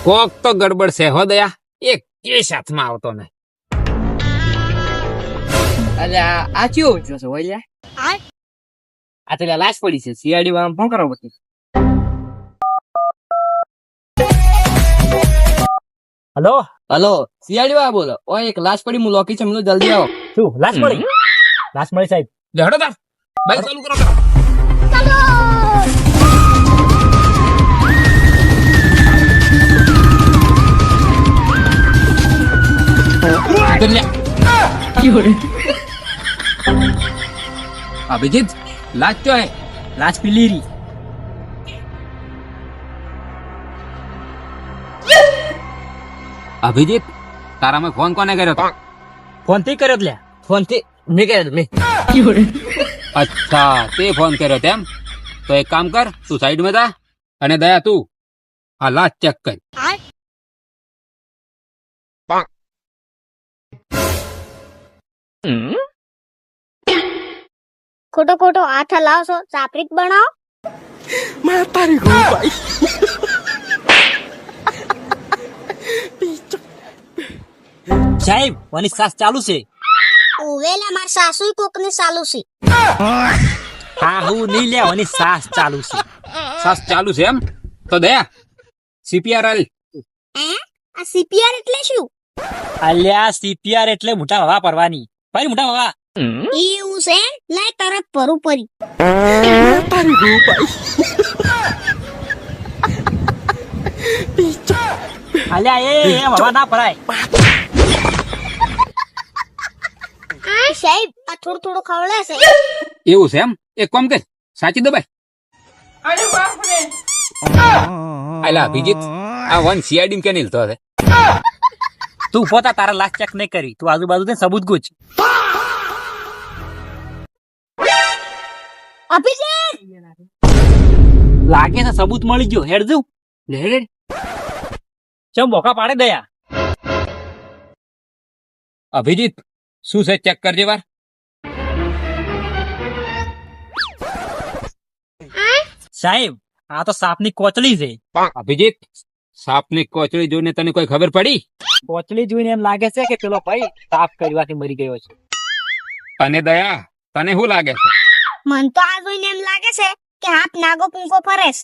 કોક તો ગડબડ છે હો દયા, એક કેસ હાથમાં આવતો નહીં. અલ્યા આ ચિયો ઉઠ્યો છે હોય લ્યા? આ તો લ્યા લાશ પડી છે, સીઆઈડી વાળાને ફોન કરો પછી. હલો હલો સીઆઈડી વાળા બોલો. ઓય એક લાશ પડી, હું લોકી છે, મને જલ્દી આવો. શું લાશ મળી? લાશ મળી સાહેબ. લે હડો તાર, બાઈક ચાલુ કરો. અભિજીત, લાજ તો હે. લાશ પીલી રી. અભિજીત, તારામાં ફોન કોને કર્યો હતો? ફોન થી કર્યો લ્યા. ફોન થી મેં કર્યો મેં. અચ્છા, તે ફોન કર્યો તેમ? તો એક કામ કર, તું સાઈડમાં જા અને દયા તું આ લાજ ચેક કર. ખોટો ખોટો હાથ હલાવશો, ચાપરીક બનાવો. સાહેબ વાની સાસ ચાલુ છે. ઓવેલા માર સાસુ કોકને ચાલુ છે. હા હું નહીં લે, વાની સાસ ચાલુ છે. સાસ ચાલુ છે એમ? તો દયા સીપીઆર આલ. આ સીપીઆર એટલે શું? અલ્યા સીપીઆર એટલે મોટા હવા પરવાની. ભાઈ મોટા હવા. એવું છે? લાય તરત ભરું પરી. અલ્યા એ હવા ના પરાય. સાહેબ આ થોડું થોડું ખવડે છે. એવું છે એમ? એક કામ કર, સાચી દબાઈ. અલા અભિજીત, આ વન સીઆઈડી કે નીલતો હશે. તું પોતા તારા લાશ ચેક નહીં કરી, તું આજુબાજુ ને સબૂત ગુજ. અભિજીત લાગે છે સબૂત મળી ગયો. હેડ જઉં લે હેડ. ચમ બોકા પાડે દયા. અભિજીત, શું છે ચેક કરજે વાર. સાહેબ આ તો સાપની કોચલી છે. અભિજીત, સાપની કોચડી જોઈને તને કોઈ ખબર પડી? કોચલી જોઈને એમ લાગે છે કે પેલો ભાઈ સાપ કરવાથી મરી ગયો છે. અને દયા, તને શું લાગે છે? મન તો આ જોઈને એમ લાગે છે કે હાથ નાગો પૂંકો ફરે છે.